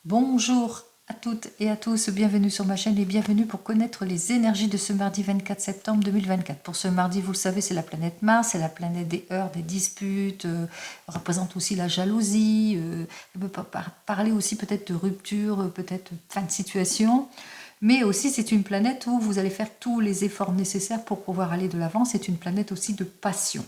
Bonjour à toutes et à tous, bienvenue sur ma chaîne et bienvenue pour connaître les énergies de ce mardi 24 septembre 2024. Pour ce mardi, vous le savez, c'est la planète Mars, c'est la planète des heurts, des disputes, représente aussi la jalousie, elle peut parler aussi peut-être de rupture, peut-être fin de situation. Mais aussi, c'est une planète où vous allez faire tous les efforts nécessaires pour pouvoir aller de l'avant. C'est une planète aussi de passion.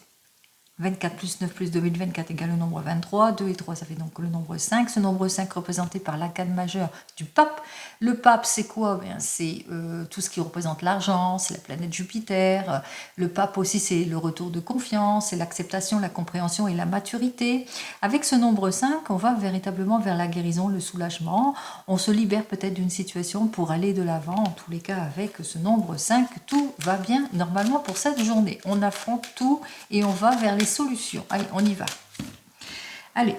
24 plus 9 plus 2024 égale le nombre 23. 2 et 3, ça fait donc le nombre 5. Ce nombre 5 représenté par l'arcane majeure du pape. Le pape, c'est quoi? C'est tout ce qui représente l'argent, c'est la planète Jupiter. Le pape aussi, c'est le retour de confiance, c'est l'acceptation, la compréhension et la maturité. Avec ce nombre 5, on va véritablement vers la guérison, le soulagement. On se libère peut-être d'une situation pour aller de l'avant. En tous les cas, avec ce nombre 5, tout va bien normalement pour cette journée. On affronte tout et on va vers les solutions. Allez, on y va. Allez.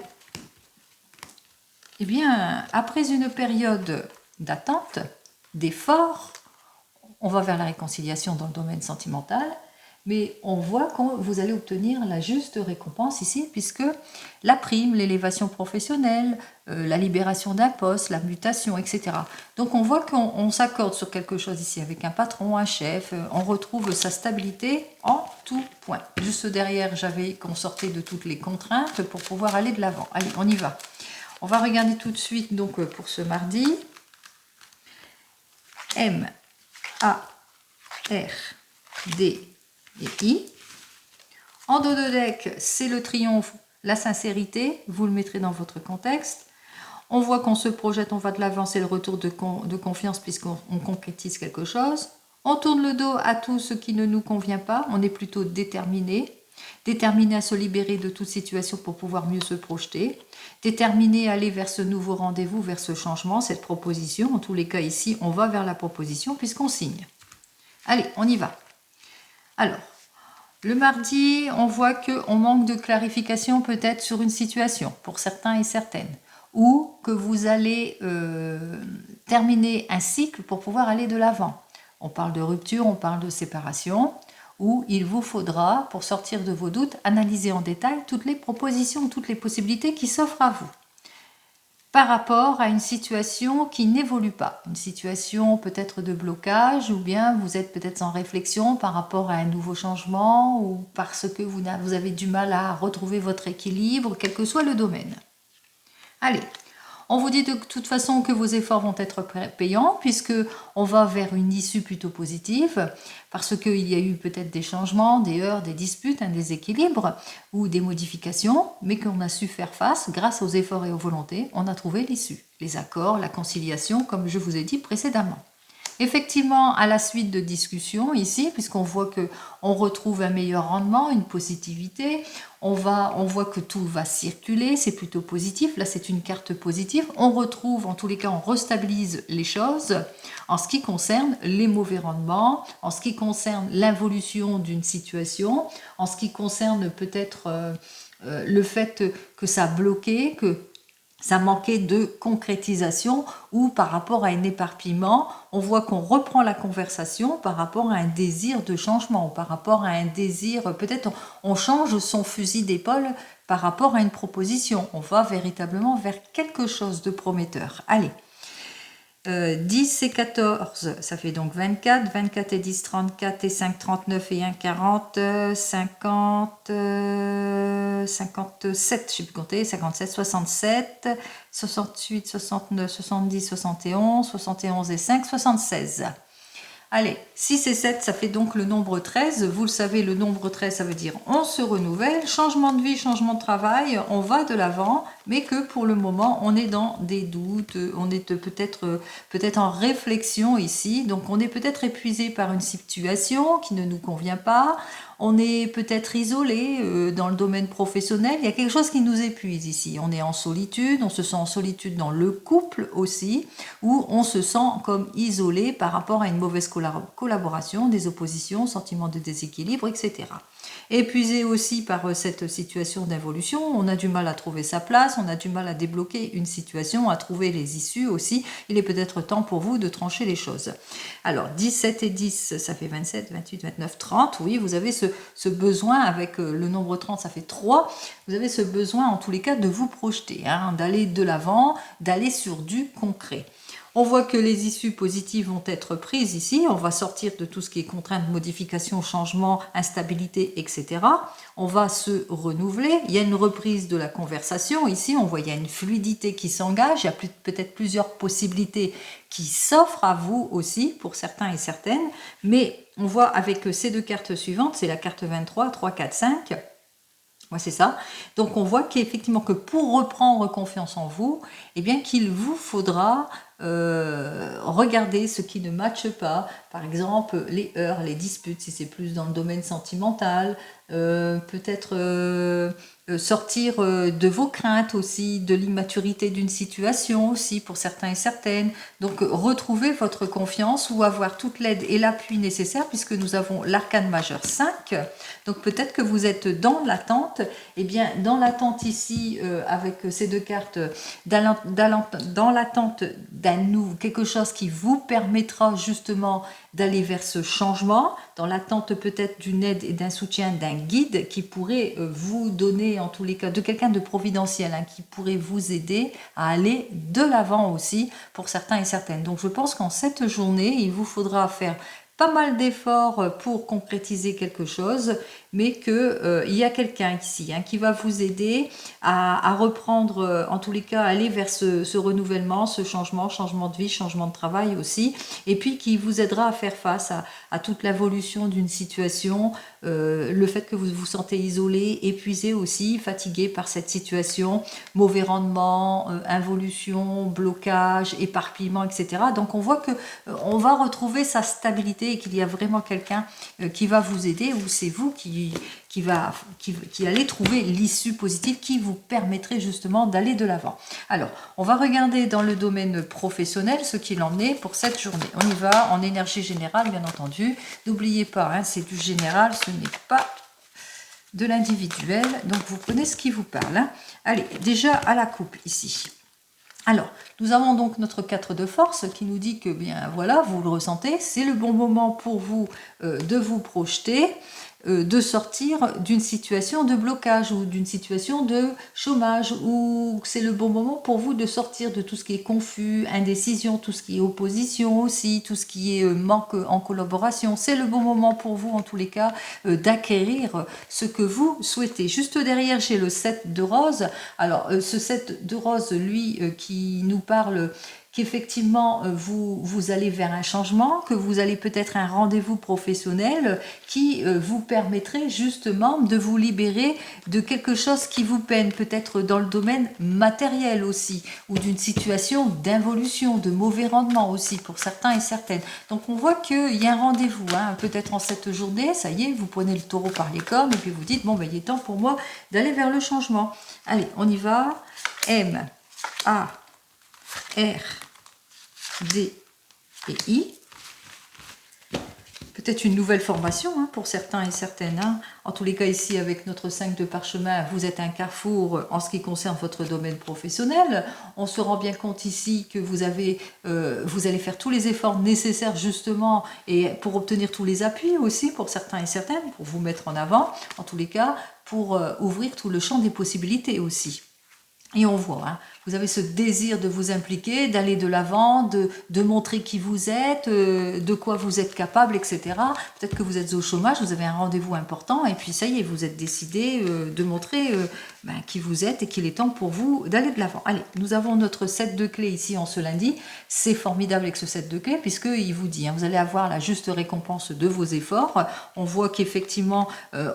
Eh bien, après une période d'attente, d'effort, on va vers la réconciliation dans le domaine sentimental, mais on voit que vous allez obtenir la juste récompense ici, puisque la prime, l'élévation professionnelle, la libération d'un poste, la mutation, etc. Donc on voit qu'on s'accorde sur quelque chose ici avec un patron, un chef, on retrouve sa stabilité en tout point. Juste derrière, j'avais qu'on sortait de toutes les contraintes pour pouvoir aller de l'avant. Allez, on y va. On va regarder tout de suite donc pour ce mardi. M, A, R, D et I. En dos de deck, c'est le triomphe, la sincérité. Vous le mettrez dans votre contexte. On voit qu'on se projette, on va de l'avant, c'est le retour de confiance puisqu'on concrétise quelque chose. On tourne le dos à tout ce qui ne nous convient pas. On est plutôt déterminé. Déterminé à se libérer de toute situation pour pouvoir mieux se projeter. Déterminé à aller vers ce nouveau rendez-vous, vers ce changement, cette proposition. En tous les cas, ici, on va vers la proposition puisqu'on signe. Allez, on y va. Alors, le mardi, on voit qu'on manque de clarification peut-être sur une situation, pour certains et certaines, ou que vous allez terminer un cycle pour pouvoir aller de l'avant. On parle de rupture, on parle de séparation, où il vous faudra, pour sortir de vos doutes, analyser en détail toutes les propositions, toutes les possibilités qui s'offrent à vous par rapport à une situation qui n'évolue pas, une situation peut-être de blocage, ou bien vous êtes peut-être en réflexion par rapport à un nouveau changement, ou parce que vous avez du mal à retrouver votre équilibre, quel que soit le domaine. Allez, on vous dit de toute façon que vos efforts vont être payants, puisque on va vers une issue plutôt positive, parce qu'il y a eu peut-être des changements, des heurts, des disputes, un déséquilibre, ou des modifications, mais qu'on a su faire face grâce aux efforts et aux volontés, on a trouvé l'issue, les accords, la conciliation, comme je vous ai dit précédemment. Effectivement, à la suite de discussions ici, puisqu'on voit qu'on retrouve un meilleur rendement, une positivité, on voit que tout va circuler, c'est plutôt positif. Là, c'est une carte positive. On retrouve, en tous les cas, on restabilise les choses en ce qui concerne les mauvais rendements, en ce qui concerne l'involution d'une situation, en ce qui concerne peut-être le fait que ça a bloqué, que ça manquait de concrétisation ou par rapport à un éparpillement, on voit qu'on reprend la conversation par rapport à un désir de changement, par rapport à un désir, peut-être on change son fusil d'épaule par rapport à une proposition. On va véritablement vers quelque chose de prometteur. Allez, 10 et 14, ça fait donc 24. 24 et 10, 34 et 5, 39 et 1, 40, 50, 57, je sais plus compter, 57, 67, 68, 69, 70, 71, 71 et 5, 76. Allez, 6 et 7, ça fait donc le nombre 13. Vous le savez, le nombre 13, ça veut dire on se renouvelle, changement de vie, changement de travail, on va de l'avant, mais que pour le moment, on est dans des doutes, on est peut-être en réflexion ici, donc on est peut-être épuisé par une situation qui ne nous convient pas, on est peut-être isolé dans le domaine professionnel, il y a quelque chose qui nous épuise ici. On est en solitude, on se sent en solitude dans le couple aussi, où on se sent comme isolé par rapport à une mauvaise collaboration, des oppositions, sentiment de déséquilibre, etc. Épuisé aussi par cette situation d'involution, on a du mal à trouver sa place, on a du mal à débloquer une situation, à trouver les issues aussi. Il est peut-être temps pour vous de trancher les choses. Alors, 17 et 10, ça fait 27, 28, 29, 30. Oui, vous avez ce besoin, avec le nombre 30, ça fait 3. Vous avez ce besoin, en tous les cas, de vous projeter, hein, d'aller de l'avant, d'aller sur du concret. On voit que les issues positives vont être prises ici. On va sortir de tout ce qui est contrainte, modification, changement, instabilité, etc. On va se renouveler. Il y a une reprise de la conversation. Ici, on voit qu'il y a une fluidité qui s'engage. Il y a peut-être plusieurs possibilités qui s'offrent à vous aussi, pour certains et certaines. Mais on voit avec ces deux cartes suivantes, c'est la carte 23, 3, 4, 5. Ouais, c'est ça. Donc on voit qu'effectivement que pour reprendre confiance en vous, eh bien qu'il vous faudra regarder ce qui ne matche pas, par exemple les heurts, les disputes, si c'est plus dans le domaine sentimental, peut-être sortir de vos craintes aussi, de l'immaturité d'une situation aussi pour certains et certaines. Donc retrouver votre confiance ou avoir toute l'aide et l'appui nécessaire, puisque nous avons l'arcane majeur 5. Donc peut-être que vous êtes dans l'attente. Et bien dans l'attente ici, avec ces deux cartes, dans l'attente quelque chose qui vous permettra justement d'aller vers ce changement, dans l'attente peut-être d'une aide et d'un soutien d'un guide qui pourrait vous donner, en tous les cas, de quelqu'un de providentiel, hein, qui pourrait vous aider à aller de l'avant aussi pour certains et certaines. Donc je pense qu'en cette journée, il vous faudra faire pas mal d'efforts pour concrétiser quelque chose, mais qu'il y a quelqu'un ici, hein, qui va vous aider à reprendre, en tous les cas, aller vers ce renouvellement, ce changement de vie, changement de travail aussi, et puis qui vous aidera à faire face à toute l'évolution d'une situation, le fait que vous vous sentez isolé, épuisé aussi, fatigué par cette situation, mauvais rendement, involution, blocage, éparpillement, etc. Donc on voit que on va retrouver sa stabilité et qu'il y a vraiment quelqu'un qui va vous aider, ou c'est vous qui allez trouver l'issue positive qui vous permettrait justement d'aller de l'avant. Alors, on va regarder dans le domaine professionnel ce qu'il en est pour cette journée. On y va en énergie générale, bien entendu. N'oubliez pas, hein, c'est du général, ce n'est pas de l'individuel. Donc, vous prenez ce qui vous parle. Hein. Allez, déjà à la coupe ici. Alors, nous avons donc notre 4 de force qui nous dit que, bien voilà, vous le ressentez, c'est le bon moment pour vous de vous projeter, de sortir d'une situation de blocage ou d'une situation de chômage, ou c'est le bon moment pour vous de sortir de tout ce qui est confus, indécision, tout ce qui est opposition aussi, tout ce qui est manque en collaboration. C'est le bon moment pour vous, en tous les cas, d'acquérir ce que vous souhaitez. Juste derrière, j'ai le 7 de rose. Alors, ce 7 de rose, lui, qui nous parle qu'effectivement vous allez vers un changement, que vous allez peut-être un rendez-vous professionnel qui vous permettrait justement de vous libérer de quelque chose qui vous peine, peut-être dans le domaine matériel aussi, ou d'une situation d'involution, de mauvais rendement aussi pour certains et certaines. Donc on voit qu'il y a un rendez-vous, hein, peut-être en cette journée, ça y est, vous prenez le taureau par les cornes et puis vous dites, bon ben il est temps pour moi d'aller vers le changement. Allez, on y va. M, A, R, D et I. Peut-être une nouvelle formation, hein, pour certains et certaines. Hein. En tous les cas, ici, avec notre 5 de parchemin, vous êtes un carrefour en ce qui concerne votre domaine professionnel. On se rend bien compte ici que vous allez faire tous les efforts nécessaires justement et pour obtenir tous les appuis aussi pour certains et certaines, pour vous mettre en avant. En tous les cas, pour ouvrir tout le champ des possibilités aussi. Et on voit, hein, vous avez ce désir de vous impliquer, d'aller de l'avant, de montrer qui vous êtes, de quoi vous êtes capable, etc. Peut-être que vous êtes au chômage, vous avez un rendez-vous important, et puis ça y est, vous êtes décidé de montrer qui vous êtes et qu'il est temps pour vous d'aller de l'avant. Allez, nous avons notre 7 de clés ici en ce lundi. C'est formidable avec ce 7 de clés, puisqu'il vous dit, hein, vous allez avoir la juste récompense de vos efforts. On voit qu'effectivement,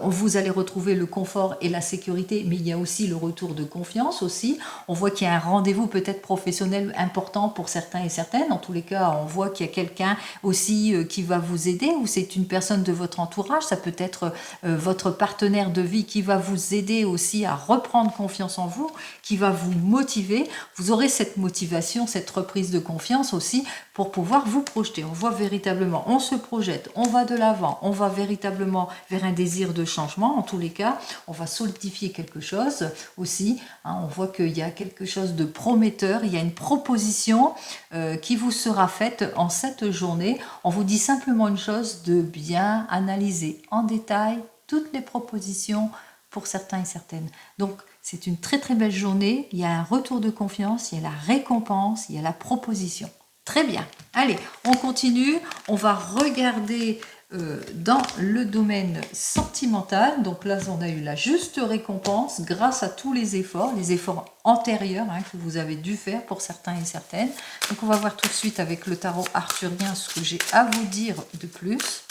vous allez retrouver le confort et la sécurité, mais il y a aussi le retour de confiance aussi. aussi. On voit qu'il y a un rendez-vous peut-être professionnel important pour certains et certaines. En tous les cas, on voit qu'il y a quelqu'un aussi qui va vous aider, ou c'est une personne de votre entourage. Ça peut être votre partenaire de vie qui va vous aider aussi à reprendre confiance en vous, qui va vous motiver. Vous aurez cette motivation, cette reprise de confiance aussi pour pouvoir vous projeter. On voit véritablement, on se projette, on va de l'avant, on va véritablement vers un désir de changement. En tous les cas, on va solidifier quelque chose aussi. Hein, on voit qu'il y a quelque chose de prometteur, il y a une proposition qui vous sera faite en cette journée. On vous dit simplement une chose, de bien analyser en détail toutes les propositions pour certains et certaines. Donc, c'est une très très belle journée. Il y a un retour de confiance, il y a la récompense, il y a la proposition. Très bien. Allez, on continue. On va regarder dans le domaine sentimental. Donc là, on a eu la juste récompense grâce à tous les efforts antérieurs que vous avez dû faire pour certains et certaines. Donc on va voir tout de suite avec le tarot arthurien ce que j'ai à vous dire de plus.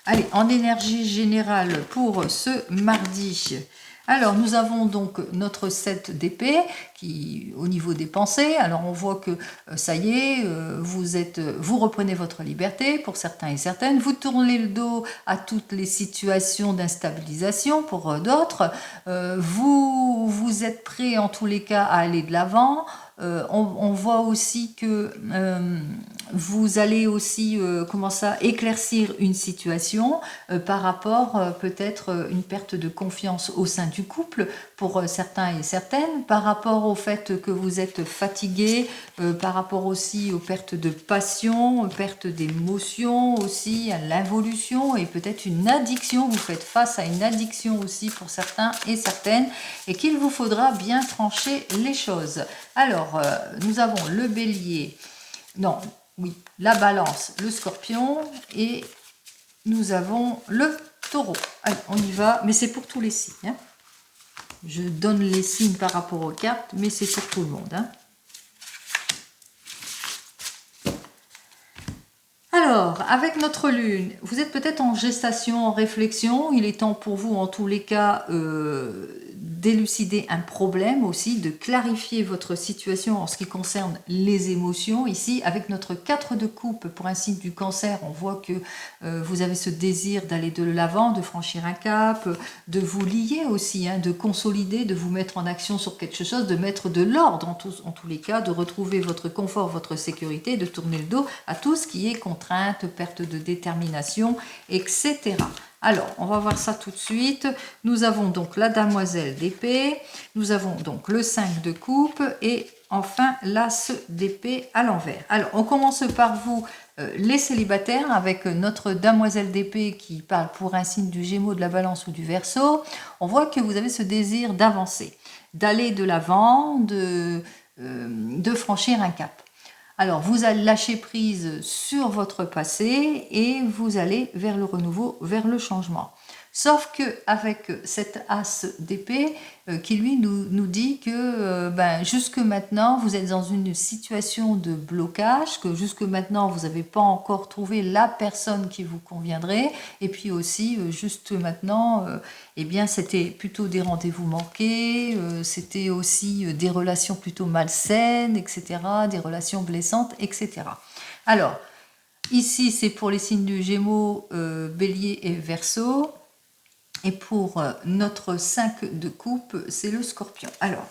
Allez, en énergie générale pour ce mardi. Alors, nous avons donc notre 7 d'épée qui, au niveau des pensées, alors on voit que ça y est, vous reprenez votre liberté pour certains et certaines, vous tournez le dos à toutes les situations d'instabilisation pour d'autres, vous êtes prêts en tous les cas à aller de l'avant. On voit aussi que vous allez aussi éclaircir une situation par rapport peut-être une perte de confiance au sein du couple pour certains et certaines, par rapport au fait que vous êtes fatigué, par rapport aussi aux pertes de passion, aux pertes d'émotion aussi, à l'involution et peut-être une addiction. Vous faites face à une addiction aussi pour certains et certaines et qu'il vous faudra bien trancher les choses. Alors, nous avons le bélier, la balance, le scorpion et nous avons le taureau. Allez, on y va, mais c'est pour tous les signes. Hein. Je donne les signes par rapport aux cartes, mais c'est pour tout le monde. Hein. Alors, avec notre lune, vous êtes peut-être en gestation, en réflexion. Il est temps pour vous, en tous les cas, d'élucider un problème aussi, de clarifier votre situation en ce qui concerne les émotions. Ici, avec notre 4 de coupe pour un signe du cancer, on voit que vous avez ce désir d'aller de l'avant, de franchir un cap, de vous lier aussi, de consolider, de vous mettre en action sur quelque chose, de mettre de l'ordre en tous les cas, de retrouver votre confort, votre sécurité, de tourner le dos à tout ce qui est contrainte, perte de détermination, etc. Alors, on va voir ça tout de suite. Nous avons donc la demoiselle d'épée, nous avons donc le 5 de coupe et enfin l'as d'épée à l'envers. Alors, on commence par vous, les célibataires, avec notre demoiselle d'épée qui parle pour un signe du Gémeaux, de la Balance ou du Verseau. On voit que vous avez ce désir d'avancer, d'aller de l'avant, de franchir un cap. Alors, vous allez lâcher prise sur votre passé et vous allez vers le renouveau, vers le changement. Sauf qu'avec cet as d'épée qui lui nous dit que jusque maintenant vous êtes dans une situation de blocage, que jusque maintenant vous n'avez pas encore trouvé la personne qui vous conviendrait, et puis aussi juste maintenant c'était plutôt des rendez-vous manqués, c'était aussi des relations plutôt malsaines, etc., des relations blessantes, etc. Alors ici c'est pour les signes du Gémeaux, Bélier et Verseau. Et pour notre 5 de coupe, c'est le scorpion. Alors,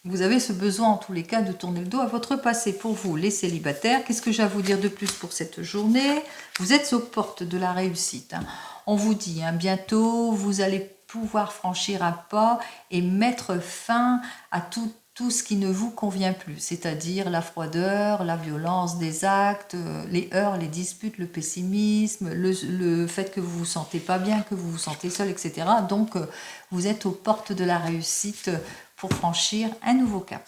vous avez ce besoin en tous les cas de tourner le dos à votre passé. Pour vous, les célibataires, qu'est-ce que j'ai à vous dire de plus pour cette journée? Vous êtes aux portes de la réussite. On vous dit, bientôt, vous allez pouvoir franchir un pas et mettre fin à tout ce qui ne vous convient plus, c'est-à-dire la froideur, la violence des actes, les heurts, les disputes, le pessimisme, le fait que vous vous sentez pas bien, que vous vous sentez seul, etc. Donc, vous êtes aux portes de la réussite pour franchir un nouveau cap.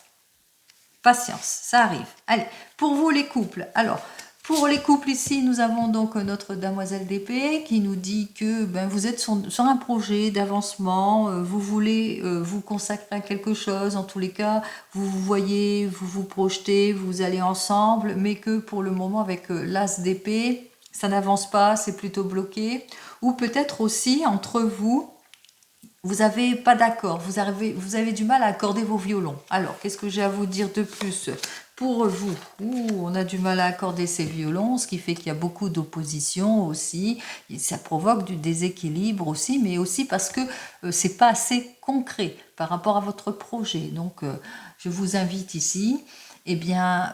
Patience, ça arrive. Allez, pour vous les couples, alors, pour les couples ici, nous avons donc notre demoiselle d'épée qui nous dit que vous êtes sur un projet d'avancement, vous voulez vous consacrer à quelque chose, en tous les cas, vous vous voyez, vous vous projetez, vous allez ensemble, mais que pour le moment avec l'as d'épée, ça n'avance pas, c'est plutôt bloqué. Ou peut-être aussi entre vous, vous n'avez pas d'accord, vous avez du mal à accorder vos violons. Alors, qu'est-ce que j'ai à vous dire de plus? Pour vous, on a du mal à accorder ces violons, ce qui fait qu'il y a beaucoup d'opposition aussi. Et ça provoque du déséquilibre aussi, mais aussi parce que c'est pas assez concret par rapport à votre projet. Donc, je vous invite ici eh bien,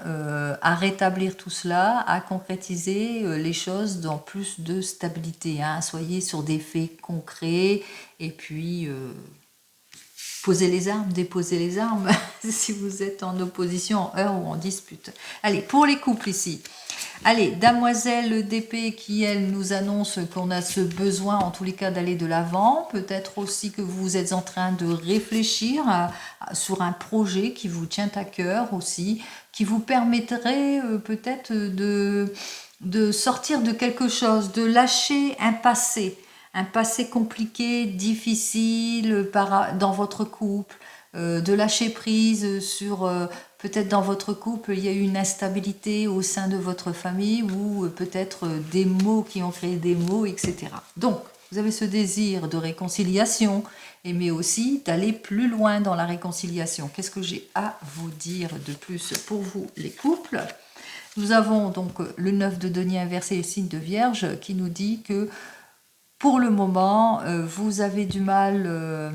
à rétablir tout cela, à concrétiser les choses dans plus de stabilité. Hein. Soyez sur des faits concrets et puis posez les armes, déposez les armes si vous êtes en opposition, en heurts ou en dispute. Allez, pour les couples ici. Allez, Damoiselle d'épée qui, elle, nous annonce qu'on a ce besoin, en tous les cas, d'aller de l'avant. Peut-être aussi que vous êtes en train de réfléchir sur un projet qui vous tient à cœur aussi, qui vous permettrait peut-être de sortir de quelque chose, de lâcher un passé compliqué, difficile dans votre couple, de lâcher prise sur peut-être dans votre couple il y a eu une instabilité au sein de votre famille ou peut-être des mots qui ont créé des mots, etc. Donc vous avez ce désir de réconciliation, mais aussi d'aller plus loin dans la réconciliation. Qu'est-ce que j'ai à vous dire de plus pour vous les couples? Nous avons donc le 9 de denier inversé et signe de Vierge qui nous dit que pour le moment, vous avez du mal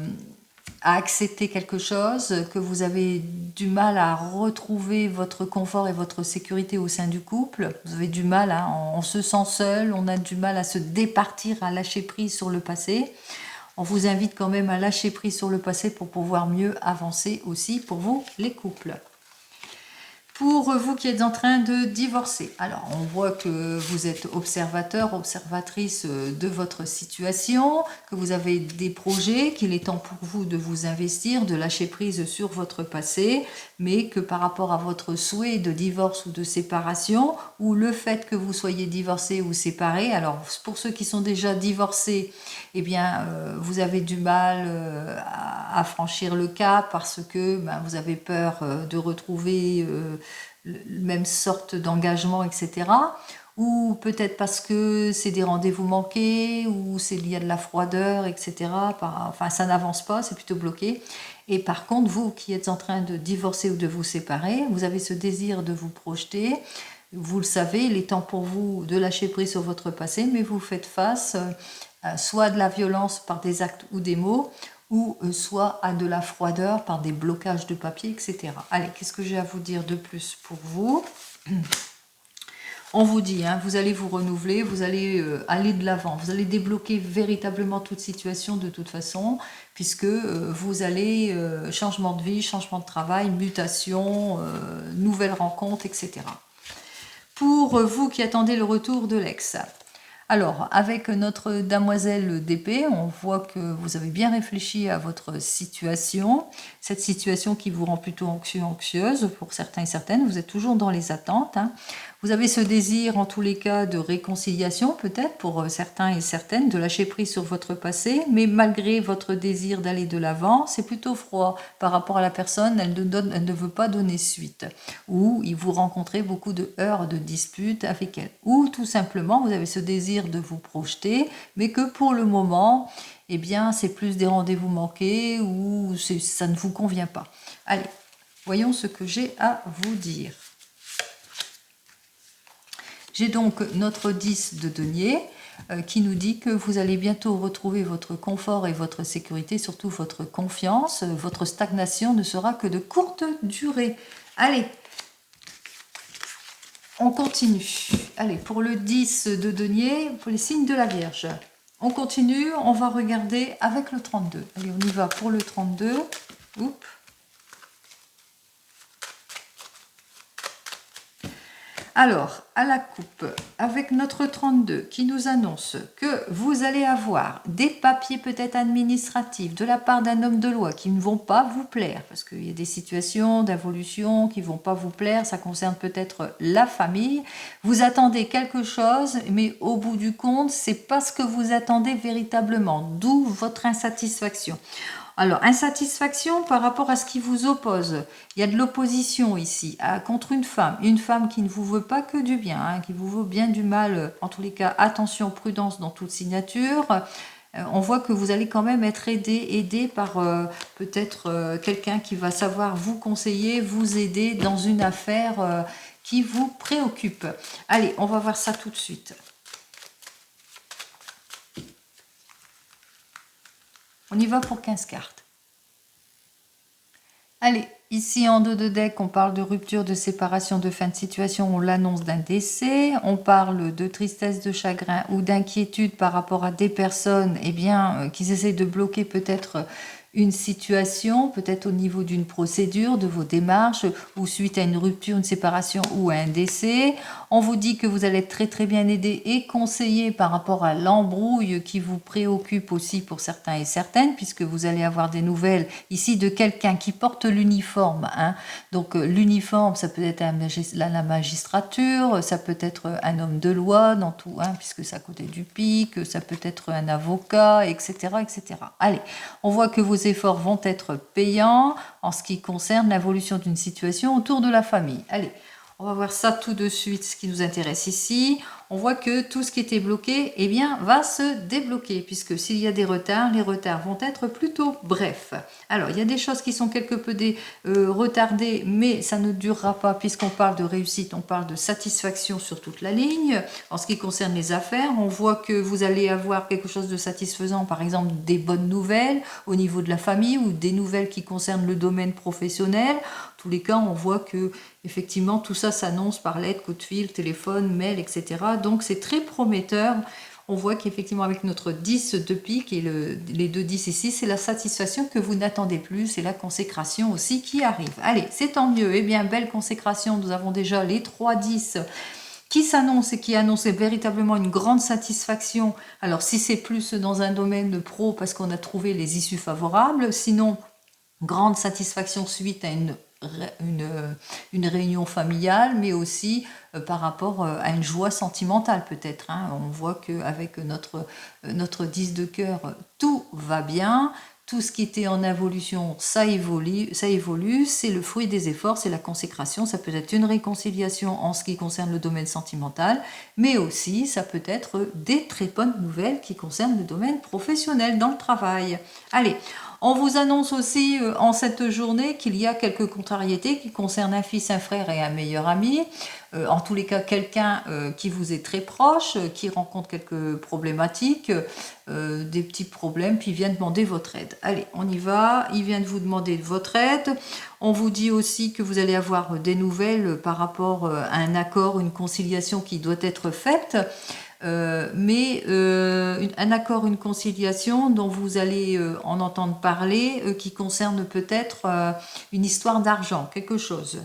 à accepter quelque chose, que vous avez du mal à retrouver votre confort et votre sécurité au sein du couple. Vous avez du mal, hein, on se sent seul, on a du mal à se départir, à lâcher prise sur le passé. On vous invite quand même à lâcher prise sur le passé pour pouvoir mieux avancer aussi pour vous, les couples. Pour vous qui êtes en train de divorcer, alors on voit que vous êtes observateur, observatrice de votre situation, que vous avez des projets, qu'il est temps pour vous de vous investir, de lâcher prise sur votre passé, mais que par rapport à votre souhait de divorce ou de séparation, ou le fait que vous soyez divorcé ou séparé, alors pour ceux qui sont déjà divorcés, eh bien vous avez du mal à franchir le cap parce que vous avez peur de retrouver même sorte d'engagement, etc. Ou peut-être parce que c'est des rendez-vous manqués, ou c'est lié à de la froideur, etc. Enfin, ça n'avance pas, c'est plutôt bloqué. Et par contre, vous qui êtes en train de divorcer ou de vous séparer, vous avez ce désir de vous projeter. Vous le savez, il est temps pour vous de lâcher prise sur votre passé, mais vous faites face soit à de la violence par des actes ou des mots, ou soit à de la froideur par des blocages de papier, etc. Allez, qu'est-ce que j'ai à vous dire de plus pour vous? On vous dit, hein, vous allez vous renouveler, vous allez aller de l'avant, vous allez débloquer véritablement toute situation de toute façon, puisque vous allez changement de vie, changement de travail, mutation, nouvelles rencontres, etc. Pour vous qui attendez le retour de l'ex, alors, avec notre damoiselle d'épée, on voit que vous avez bien réfléchi à votre situation. Cette situation qui vous rend plutôt anxieux, anxieuse pour certains et certaines. Vous êtes toujours dans les attentes. Hein. Vous avez ce désir, en tous les cas, de réconciliation, peut-être pour certains et certaines, de lâcher prise sur votre passé. Mais malgré votre désir d'aller de l'avant, c'est plutôt froid par rapport à la personne. Elle ne veut pas donner suite. Ou vous rencontrez beaucoup de heurts, de disputes avec elle. Ou tout simplement, vous avez ce désir de vous projeter, mais que pour le moment, eh bien, c'est plus des rendez-vous manqués ou ça ne vous convient pas. Allez, voyons ce que j'ai à vous dire. J'ai donc notre 10 de denier qui nous dit que vous allez bientôt retrouver votre confort et votre sécurité, surtout votre confiance. Votre stagnation ne sera que de courte durée. Allez, on continue. Allez, pour le 10 de denier, pour les signes de la Vierge. On continue, on va regarder avec le 32. Allez, on y va pour le 32. Oups. Alors, à la coupe, avec notre 32 qui nous annonce que vous allez avoir des papiers peut-être administratifs de la part d'un homme de loi qui ne vont pas vous plaire, parce qu'il y a des situations d'involution qui ne vont pas vous plaire, ça concerne peut-être la famille. Vous attendez quelque chose, mais au bout du compte, c'est pas ce que vous attendez véritablement, d'où votre insatisfaction. Alors, insatisfaction par rapport à ce qui vous oppose. Il y a de l'opposition ici contre une femme qui ne vous veut pas que du bien, hein, qui vous veut bien du mal. En tous les cas, attention, prudence dans toute signature. on voit que vous allez quand même être aidé par peut-être quelqu'un qui va savoir vous conseiller, vous aider dans une affaire qui vous préoccupe. Allez, on va voir ça tout de suite. On y va pour 15 cartes. Allez, ici en dos de deck, on parle de rupture, de séparation, de fin de situation, on l'annonce d'un décès, on parle de tristesse, de chagrin ou d'inquiétude par rapport à des personnes qui essaient de bloquer peut-être une situation, peut-être au niveau d'une procédure, de vos démarches, ou suite à une rupture, une séparation ou à un décès. On vous dit que vous allez être très très bien aidé et conseillé par rapport à l'embrouille qui vous préoccupe aussi pour certains et certaines, puisque vous allez avoir des nouvelles ici de quelqu'un qui porte l'uniforme. Donc l'uniforme, ça peut être la magistrature, ça peut être un homme de loi dans tout, puisque c'est à côté du pic, ça peut être un avocat, etc., etc. Allez, on voit que vos efforts vont être payants en ce qui concerne l'évolution d'une situation autour de la famille. Allez, on va voir ça tout de suite, ce qui nous intéresse ici. On voit que tout ce qui était bloqué, va se débloquer, puisque s'il y a des retards, les retards vont être plutôt brefs. Alors, il y a des choses qui sont quelque peu retardées, mais ça ne durera pas, puisqu'on parle de réussite, on parle de satisfaction sur toute la ligne. En ce qui concerne les affaires, on voit que vous allez avoir quelque chose de satisfaisant, par exemple des bonnes nouvelles au niveau de la famille, ou des nouvelles qui concernent le domaine professionnel. En tous les cas, on voit que effectivement tout ça s'annonce par lettre, coup de fil, téléphone, mail, etc. Donc c'est très prometteur. On voit qu'effectivement avec notre 10 de pique et les deux 10 ici, c'est la satisfaction que vous n'attendez plus, c'est la consécration aussi qui arrive. Allez, c'est tant mieux. Belle consécration, nous avons déjà les 3 10 qui s'annonce et qui annonce véritablement une grande satisfaction. Alors si c'est plus dans un domaine pro parce qu'on a trouvé les issues favorables, sinon grande satisfaction suite à une réunion familiale, mais aussi par rapport à une joie sentimentale peut-être. On voit qu'avec notre 10 de cœur, tout va bien. Tout ce qui était en évolution, ça évolue, c'est le fruit des efforts, c'est la consécration, ça peut être une réconciliation en ce qui concerne le domaine sentimental, mais aussi ça peut être des très bonnes nouvelles qui concernent le domaine professionnel dans le travail. Allez, on vous annonce aussi en cette journée qu'il y a quelques contrariétés qui concernent un fils, un frère et un meilleur ami. En tous les cas, quelqu'un qui vous est très proche, qui rencontre quelques problématiques, des petits problèmes, puis vient demander votre aide. Allez, on y va. Il vient de vous demander votre aide. On vous dit aussi que vous allez avoir des nouvelles par rapport à un accord, une conciliation qui doit être faite. Un accord, une conciliation dont vous allez en entendre parler, qui concerne peut-être une histoire d'argent, quelque chose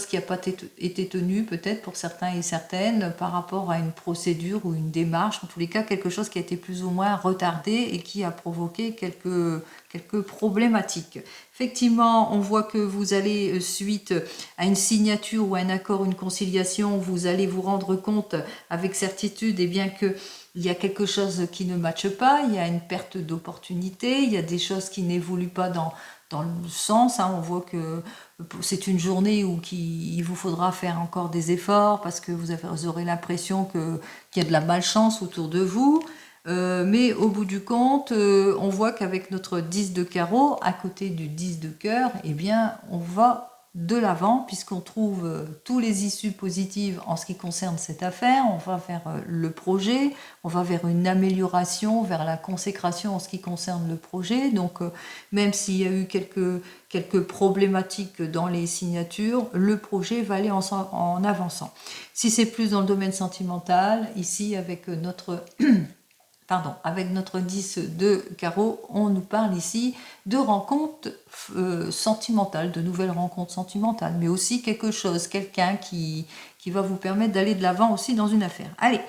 qui n'a pas été tenu peut-être pour certains et certaines par rapport à une procédure ou une démarche, en tous les cas quelque chose qui a été plus ou moins retardé et qui a provoqué quelques problématiques. Effectivement, on voit que vous allez, suite à une signature ou un accord, une conciliation, vous allez vous rendre compte avec certitude qu'il y a quelque chose qui ne matche pas, il y a une perte d'opportunité, il y a des choses qui n'évoluent pas dans le sens. On voit que c'est une journée où il vous faudra faire encore des efforts parce que vous aurez l'impression qu'il y a de la malchance autour de vous. Mais au bout du compte, on voit qu'avec notre 10 de carreau, à côté du 10 de cœur, on va de l'avant puisqu'on trouve tous les issues positives en ce qui concerne cette affaire. On va vers le projet, on va vers une amélioration, vers la consécration en ce qui concerne le projet. Donc même s'il y a eu quelques problématiques dans les signatures, le projet va aller en avançant. Si c'est plus dans le domaine sentimental, ici avec notre avec notre 10 de carreau, on nous parle ici de rencontres sentimentales, de nouvelles rencontres sentimentales, mais aussi quelqu'un qui va vous permettre d'aller de l'avant aussi dans une affaire. Allez,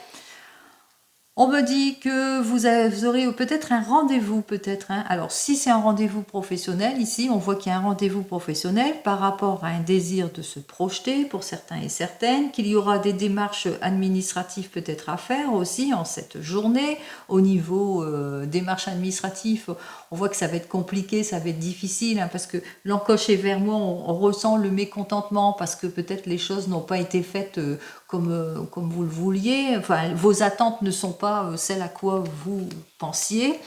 on me dit que vous aurez peut-être un rendez-vous, peut-être. Alors, si c'est un rendez-vous professionnel, ici, on voit qu'il y a un rendez-vous professionnel par rapport à un désir de se projeter pour certains et certaines, qu'il y aura des démarches administratives peut-être à faire aussi en cette journée. Au niveau démarches administratives, on voit que ça va être compliqué, ça va être difficile, parce que l'encoche est vers moi, on ressent le mécontentement parce que peut-être les choses n'ont pas été faites comme vous le vouliez. Enfin, vos attentes ne sont pas pas celle à quoi vous pensiez.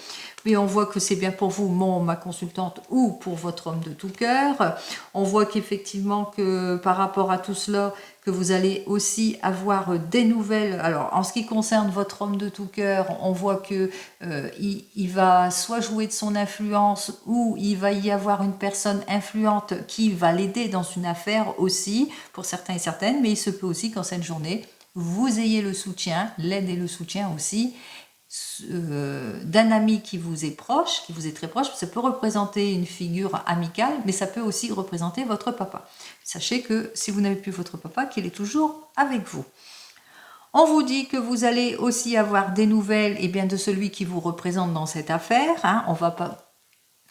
Mais on voit que c'est bien pour vous, ma consultante, ou pour votre homme de tout cœur. On voit qu'effectivement, que par rapport à tout cela, que vous allez aussi avoir des nouvelles. Alors, en ce qui concerne votre homme de tout cœur, on voit que il va soit jouer de son influence, ou il va y avoir une personne influente qui va l'aider dans une affaire aussi, pour certains et certaines. Mais il se peut aussi qu'en cette journée, vous ayez le soutien, l'aide et le soutien aussi, d'un ami qui vous est proche, qui vous est très proche. Ça peut représenter une figure amicale, mais ça peut aussi représenter votre papa. Sachez que si vous n'avez plus votre papa, qu'il est toujours avec vous. On vous dit que vous allez aussi avoir des nouvelles bien, de celui qui vous représente dans cette affaire. Hein. On va pas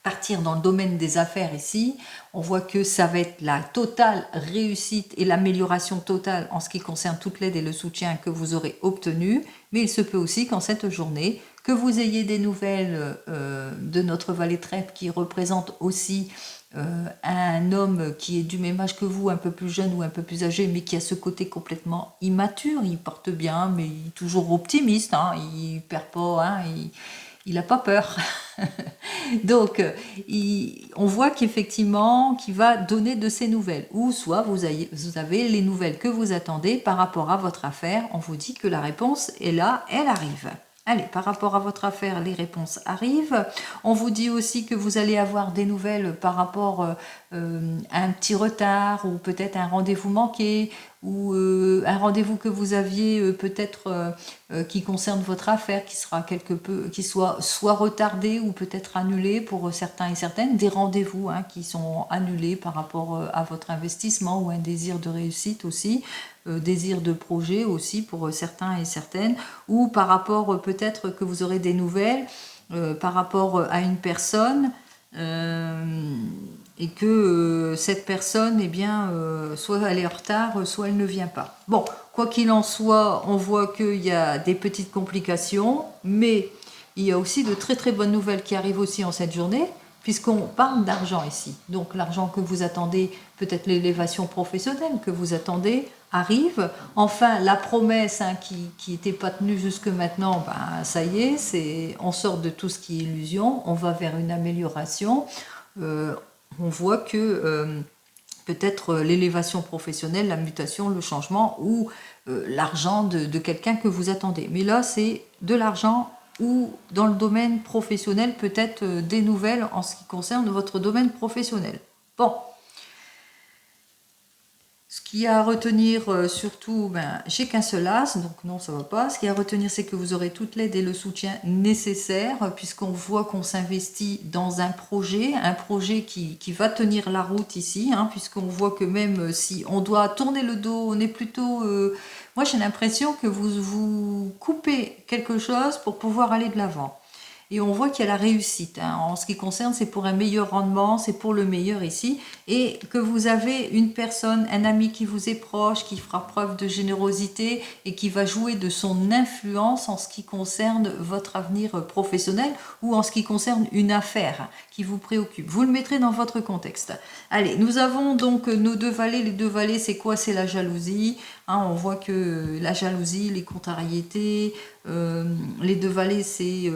partir dans le domaine des affaires ici. On voit que ça va être la totale réussite et l'amélioration totale en ce qui concerne toute l'aide et le soutien que vous aurez obtenu. Mais il se peut aussi qu'en cette journée, que vous ayez des nouvelles de notre valet trèfle qui représente aussi un homme qui est du même âge que vous, un peu plus jeune ou un peu plus âgé, mais qui a ce côté complètement immature. Il porte bien, mais il est toujours optimiste. Hein, il perd pas, hein, il n'a pas peur. Donc, on voit qu'effectivement, qu'il va donner de ses nouvelles. Ou soit vous avez les nouvelles que vous attendez par rapport à votre affaire. On vous dit que la réponse est là, elle arrive. Allez, par rapport à votre affaire, les réponses arrivent. On vous dit aussi que vous allez avoir des nouvelles par rapport à un petit retard ou peut-être un rendez-vous manqué ou un rendez-vous que vous aviez peut-être qui concerne votre affaire, qui soit retardé ou peut-être annulé pour certains et certaines, des rendez-vous qui sont annulés par rapport à votre investissement ou un désir de réussite aussi, désir de projet aussi pour certains et certaines, ou par rapport peut-être que vous aurez des nouvelles par rapport à une personne et que cette personne, soit elle est en retard, soit elle ne vient pas. Bon, quoi qu'il en soit, on voit qu'il y a des petites complications, mais il y a aussi de très très bonnes nouvelles qui arrivent aussi en cette journée, puisqu'on parle d'argent ici. Donc l'argent que vous attendez, peut-être l'élévation professionnelle que vous attendez, arrive. Enfin, la promesse qui n'était pas tenue jusque maintenant, ça y est, on sort de tout ce qui est illusion, on va vers une amélioration. On voit que peut-être l'élévation professionnelle, la mutation, le changement ou l'argent de quelqu'un que vous attendez. Mais là, c'est de l'argent ou dans le domaine professionnel, peut-être des nouvelles en ce qui concerne votre domaine professionnel. Bon. Ce qu'il y a à retenir surtout, j'ai qu'un seul as, donc non, ça ne va pas. Ce qu'il y a à retenir, c'est que vous aurez toute l'aide et le soutien nécessaires, puisqu'on voit qu'on s'investit dans un projet qui va tenir la route ici, puisqu'on voit que même si on doit tourner le dos, on est plutôt... moi, j'ai l'impression que vous coupez quelque chose pour pouvoir aller de l'avant. Et on voit qu'il y a la réussite. En ce qui concerne, c'est pour un meilleur rendement, c'est pour le meilleur ici. Et que vous avez une personne, un ami qui vous est proche, qui fera preuve de générosité et qui va jouer de son influence en ce qui concerne votre avenir professionnel ou en ce qui concerne une affaire qui vous préoccupe. Vous le mettrez dans votre contexte. Allez, nous avons donc nos deux valets. Les deux valets, c'est quoi? C'est la jalousie. On voit que la jalousie, les contrariétés, les deux valets, c'est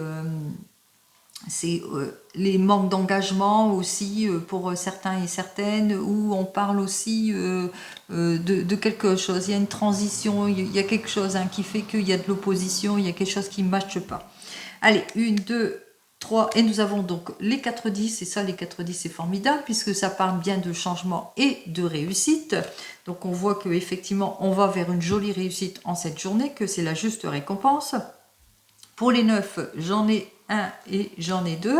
les manques d'engagement aussi pour certains et certaines, où on parle aussi de quelque chose. Il y a une transition, il y a quelque chose qui fait qu'il y a de l'opposition, il y a quelque chose qui ne matche pas. Allez, 1, 2, 3, et nous avons donc les 4-10, et ça, les 4-10, c'est formidable, puisque ça parle bien de changement et de réussite. Donc on voit qu'effectivement, on va vers une jolie réussite en cette journée, que c'est la juste récompense. Pour les 9, j'en ai 1 et j'en ai 2.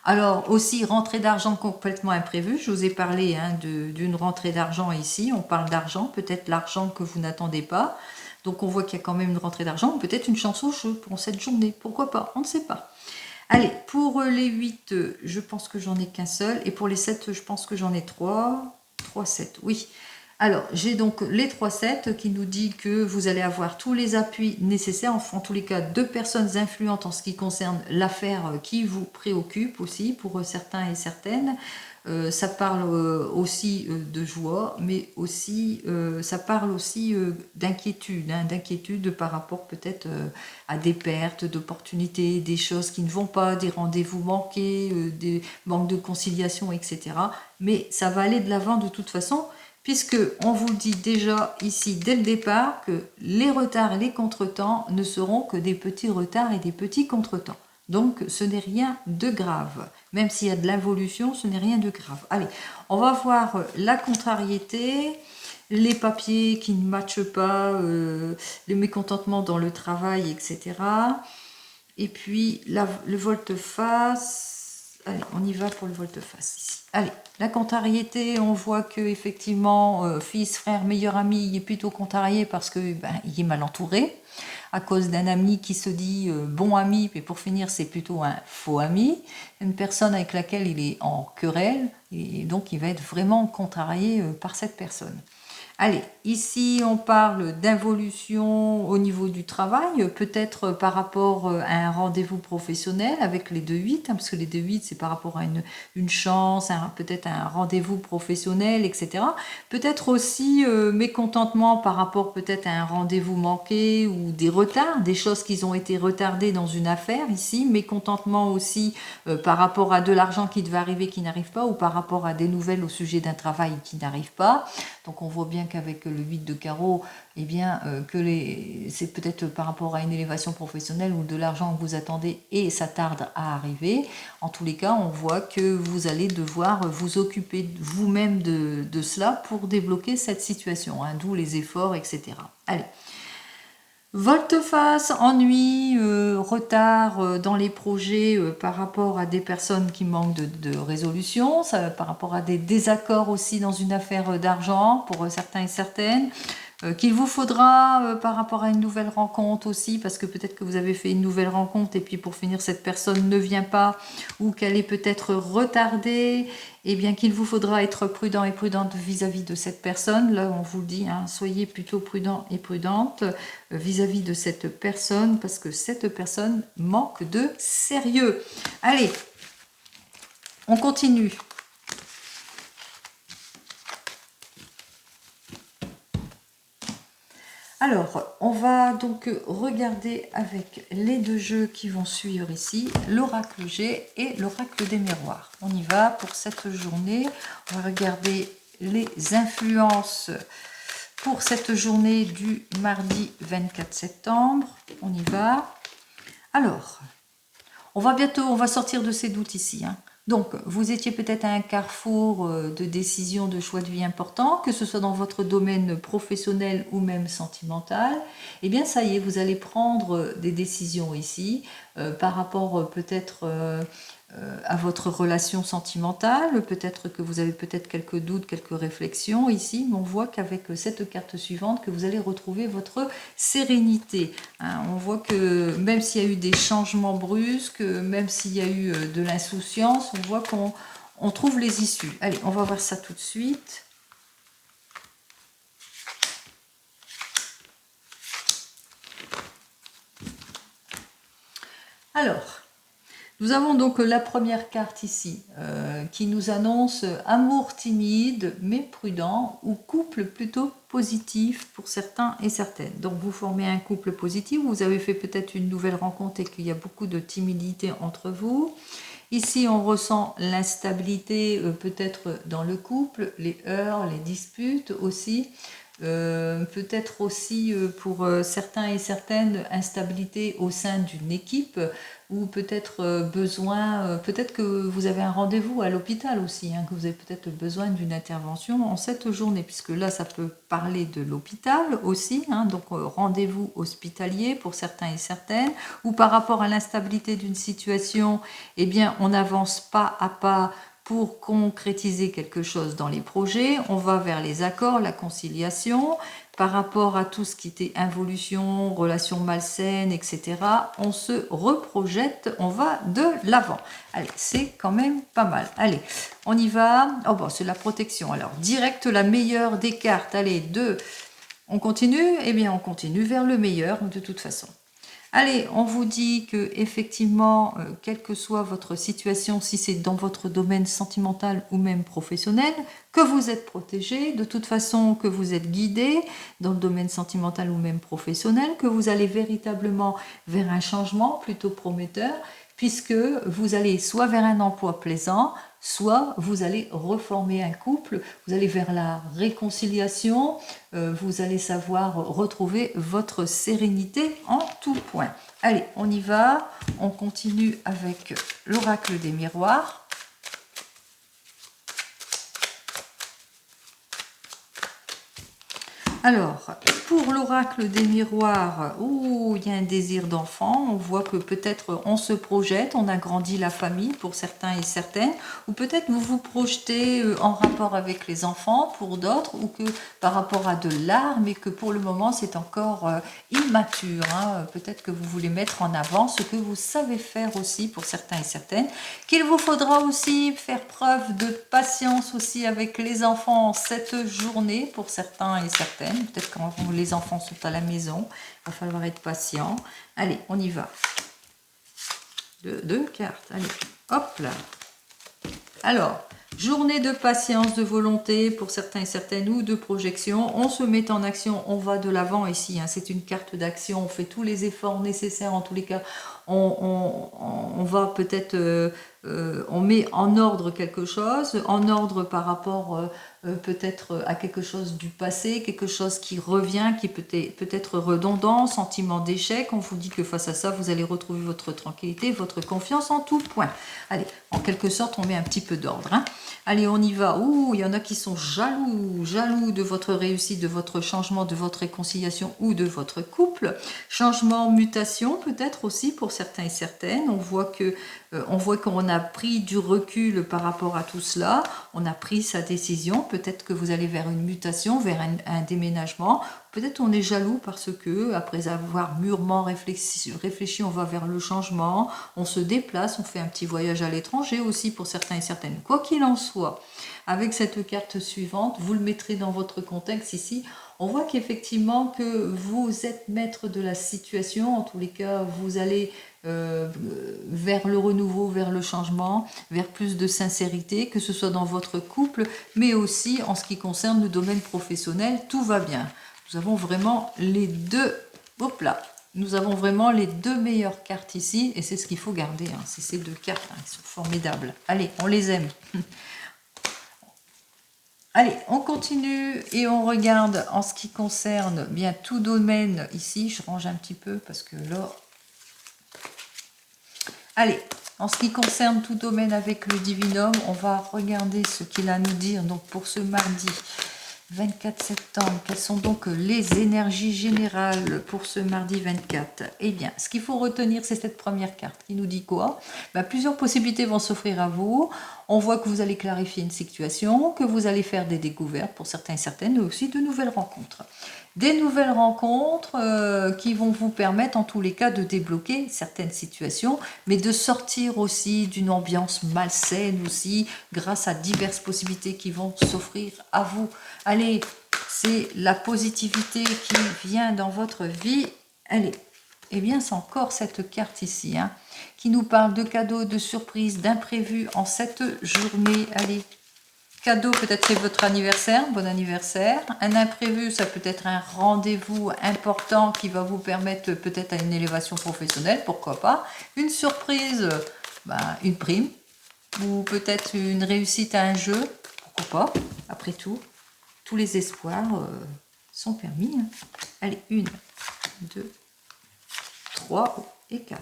Alors aussi, rentrée d'argent complètement imprévue. Je vous ai parlé d'une rentrée d'argent ici. On parle d'argent, peut-être l'argent que vous n'attendez pas. Donc on voit qu'il y a quand même une rentrée d'argent, peut-être une chance au jeu pour cette journée. Pourquoi pas? On ne sait pas. Allez, pour les 8, je pense que j'en ai qu'un seul. Et pour les 7, je pense que j'en ai 3. 3, 7, oui. Alors, j'ai donc les 3-7 qui nous dit que vous allez avoir tous les appuis nécessaires, enfin en tous les cas 2 personnes influentes en ce qui concerne l'affaire qui vous préoccupe aussi pour certains et certaines. ça parle aussi de joie, mais aussi ça parle aussi d'inquiétude, hein, d'inquiétude par rapport peut-être à des pertes d'opportunités, des choses qui ne vont pas, des rendez-vous manqués, des manques de conciliation, etc. Mais ça va aller de l'avant de toute façon, puisque on vous dit déjà ici dès le départ que les retards et les contretemps ne seront que des petits retards et des petits contretemps. Donc ce n'est rien de grave. Même s'il y a de l'involution, ce n'est rien de grave. Allez, on va voir la contrariété, les papiers qui ne matchent pas, le mécontentement dans le travail, etc. Et puis le volte-face. Allez, on y va pour le volte-face ici. Allez, la contrariété, on voit que effectivement, fils, frère, meilleur ami, il est plutôt contrarié parce que il est mal entouré à cause d'un ami qui se dit bon ami, mais pour finir c'est plutôt un faux ami, une personne avec laquelle il est en querelle, et donc il va être vraiment contrarié par cette personne. Allez, ici on parle d'involution au niveau du travail, peut-être par rapport à un rendez-vous professionnel avec les 2-8, hein, parce que les 2-8 c'est par rapport à une chance, peut-être un rendez-vous professionnel, etc. Peut-être aussi mécontentement par rapport peut-être à un rendez-vous manqué ou des retards, des choses qui ont été retardées dans une affaire ici, mécontentement aussi par rapport à de l'argent qui devait arriver qui n'arrive pas, ou par rapport à des nouvelles au sujet d'un travail qui n'arrive pas. Donc on voit bien qu'avec le 8 de carreau, eh bien, c'est peut-être par rapport à une élévation professionnelle ou de l'argent que vous attendez et ça tarde à arriver. En tous les cas, on voit que vous allez devoir vous occuper vous-même de cela pour débloquer cette situation, hein, d'où les efforts, etc. Allez. Volte-face, ennui, retard dans les projets par rapport à des personnes qui manquent de résolution, ça, par rapport à des désaccords aussi dans une affaire d'argent pour certains et certaines, qu'il vous faudra par rapport à une nouvelle rencontre aussi, parce que peut-être que vous avez fait une nouvelle rencontre et puis pour finir cette personne ne vient pas ou qu'elle est peut-être retardée, et bien qu'il vous faudra être prudent et prudente vis-à-vis de cette personne. Là on vous le dit, hein, soyez plutôt prudent et prudente vis-à-vis de cette personne, parce que cette personne manque de sérieux. Allez, on continue. Alors, on va donc regarder avec les deux jeux qui vont suivre ici, l'oracle G et l'oracle des miroirs. On y va pour cette journée. On va regarder les influences pour cette journée du mardi 24 septembre. On y va. Alors, on va sortir de ces doutes ici, hein. Donc, vous étiez peut-être à un carrefour de décisions, de choix de vie importants, que ce soit dans votre domaine professionnel ou même sentimental. Eh bien, ça y est, vous allez prendre des décisions ici par rapport peut-être à votre relation sentimentale. Peut-être que vous avez peut-être quelques doutes, quelques réflexions ici, mais on voit qu'avec cette carte suivante, que vous allez retrouver votre sérénité. Hein, on voit que même s'il y a eu des changements brusques, même s'il y a eu de l'insouciance, on voit qu'on trouve les issues. Allez, on va voir ça tout de suite. Alors, nous avons donc la première carte ici qui nous annonce amour timide mais prudent ou couple plutôt positif pour certains et certaines. Donc vous formez un couple positif, vous avez fait peut-être une nouvelle rencontre et qu'il y a beaucoup de timidité entre vous. Ici on ressent l'instabilité peut-être dans le couple, les heurts, les disputes aussi. Peut-être aussi pour certains et certaines instabilité au sein d'une équipe ou peut-être peut-être que vous avez un rendez-vous à l'hôpital aussi, hein, que vous avez peut-être besoin d'une intervention en cette journée, puisque là ça peut parler de l'hôpital aussi, hein, donc rendez-vous hospitalier pour certains et certaines, ou par rapport à l'instabilité d'une situation, eh bien on n'avance pas à pas pour concrétiser quelque chose dans les projets, on va vers les accords, la conciliation, par rapport à tout ce qui était involution, relations malsaines, etc. On se reprojette, on va de l'avant. Allez, c'est quand même pas mal. Allez, on y va. Oh bon, c'est la protection. Alors, direct la meilleure des cartes. Allez, 2. On continue? Eh bien, on continue vers le meilleur de toute façon. Allez, on vous dit que effectivement, quelle que soit votre situation, si c'est dans votre domaine sentimental ou même professionnel, que vous êtes protégé, de toute façon que vous êtes guidé dans le domaine sentimental ou même professionnel, que vous allez véritablement vers un changement plutôt prometteur, puisque vous allez soit vers un emploi plaisant, soit vous allez reformer un couple, vous allez vers la réconciliation, vous allez savoir retrouver votre sérénité en tout point. Allez, on y va, on continue avec l'oracle des miroirs. Alors, pour l'oracle des miroirs, il y a un désir d'enfant. On voit que peut-être on se projette, on agrandit la famille pour certains et certaines, ou peut-être vous vous projetez en rapport avec les enfants pour d'autres, ou que par rapport à de l'art, mais que pour le moment c'est encore immature. Hein. Peut-être que vous voulez mettre en avant ce que vous savez faire aussi pour certains et certaines, qu'il vous faudra aussi faire preuve de patience aussi avec les enfants cette journée pour certains et certaines. Peut-être quand les enfants sont à la maison, il va falloir être patient. Allez, on y va. Deux cartes. Allez, hop là. Alors, journée de patience, de volonté pour certains et certaines ou de projection. On se met en action, on va de l'avant ici. Hein, c'est une carte d'action, on fait tous les efforts nécessaires en tous les cas. On va peut-être, on met en ordre quelque chose, en ordre par rapport peut-être à quelque chose du passé, quelque chose qui revient, qui peut être redondant, sentiment d'échec. On vous dit que face à ça, vous allez retrouver votre tranquillité, votre confiance en tout point. Allez, en quelque sorte, on met un petit peu d'ordre. Hein. Allez, on y va. Ouh, il y en a qui sont jaloux de votre réussite, de votre changement, de votre réconciliation ou de votre couple. Changement, mutation peut-être aussi pour certains et certaines. On voit qu'on a pris du recul par rapport à tout cela. On a pris sa décision. Peut-être que vous allez vers une mutation, vers un déménagement. Peut-être on est jaloux parce que, après avoir mûrement réfléchi, on va vers le changement, on se déplace, on fait un petit voyage à l'étranger aussi pour certains et certaines. Quoi qu'il en soit, avec cette carte suivante, vous le mettrez dans votre contexte ici. On voit qu'effectivement que vous êtes maître de la situation, en tous les cas vous allez vers le renouveau, vers le changement, vers plus de sincérité, que ce soit dans votre couple, mais aussi en ce qui concerne le domaine professionnel, tout va bien. Nous avons vraiment les deux, hop là, nous avons vraiment les deux meilleures cartes ici, et c'est ce qu'il faut garder, hein, c'est ces deux cartes, hein, qui sont formidables. Allez, on les aime. Allez, on continue et on regarde en ce qui concerne bien tout domaine ici. Je range un petit peu parce que là... Allez, en ce qui concerne tout domaine avec le divinum, on va regarder ce qu'il a à nous dire donc pour ce mardi 24 septembre. Quelles sont donc les énergies générales pour ce mardi 24? Eh bien, ce qu'il faut retenir, c'est cette première carte qui nous dit quoi? Plusieurs possibilités vont s'offrir à vous. On voit que vous allez clarifier une situation, que vous allez faire des découvertes pour certains et certaines, mais aussi de nouvelles rencontres. Des nouvelles rencontres qui vont vous permettre en tous les cas de débloquer certaines situations, mais de sortir aussi d'une ambiance malsaine aussi, grâce à diverses possibilités qui vont s'offrir à vous. Allez, c'est la positivité qui vient dans votre vie. Allez, eh bien c'est encore cette carte ici, hein, qui nous parle de cadeaux, de surprises, d'imprévus en cette journée. Allez, cadeau, peut-être c'est votre anniversaire, bon anniversaire. Un imprévu, ça peut être un rendez-vous important qui va vous permettre peut-être à une élévation professionnelle, pourquoi pas. Une surprise, une prime, ou peut-être une réussite à un jeu, pourquoi pas. Après tout, tous les espoirs sont permis. Hein. Allez, 1, 2, 3 et 4.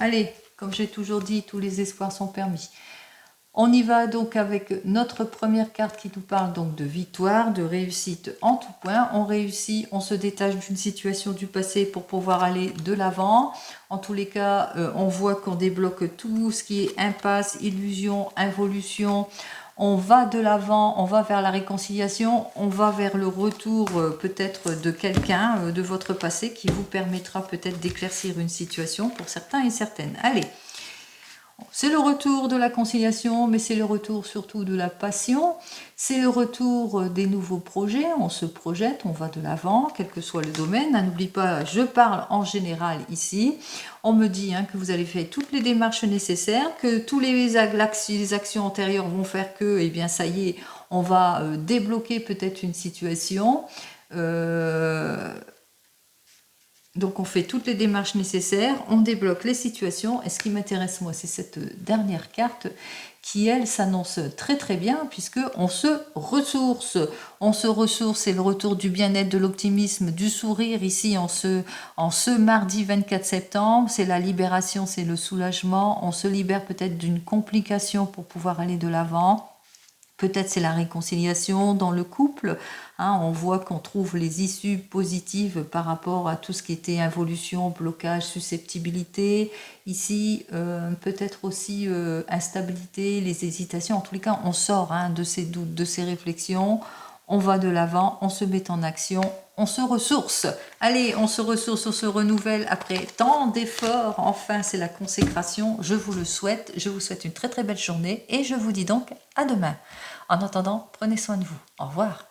Allez, comme j'ai toujours dit, tous les espoirs sont permis. On y va donc avec notre première carte qui nous parle donc de victoire, de réussite en tout point. On réussit, on se détache d'une situation du passé pour pouvoir aller de l'avant. En tous les cas, on voit qu'on débloque tout ce qui est impasse, illusion, involution. On va de l'avant, on va vers la réconciliation, on va vers le retour peut-être de quelqu'un de votre passé qui vous permettra peut-être d'éclaircir une situation pour certains et certaines. Allez, C'est le retour de la conciliation, mais c'est le retour surtout de la passion. C'est le retour des nouveaux projets. On se projette, on va de l'avant, quel que soit le domaine. N'oublie pas, je parle en général ici. On me dit que vous avez fait toutes les démarches nécessaires, que tous les actions antérieures vont faire que, eh bien, ça y est, on va débloquer peut-être une situation. Donc on fait toutes les démarches nécessaires, on débloque les situations, et ce qui m'intéresse moi, c'est cette dernière carte qui, elle, s'annonce très très bien, puisque on se ressource. On se ressource, c'est le retour du bien-être, de l'optimisme, du sourire, ici en ce mardi 24 septembre, c'est la libération, c'est le soulagement, on se libère peut-être d'une complication pour pouvoir aller de l'avant. Peut-être c'est la réconciliation dans le couple. On voit qu'on trouve les issues positives par rapport à tout ce qui était involution, blocage, susceptibilité. Ici, peut-être aussi instabilité, les hésitations. En tous les cas, on sort de ces doutes, de ces réflexions. On va de l'avant, on se met en action, on se ressource. Allez, on se ressource, on se renouvelle après tant d'efforts. Enfin, c'est la consécration. Je vous le souhaite. Je vous souhaite une très très belle journée et je vous dis donc à demain. En attendant, prenez soin de vous. Au revoir.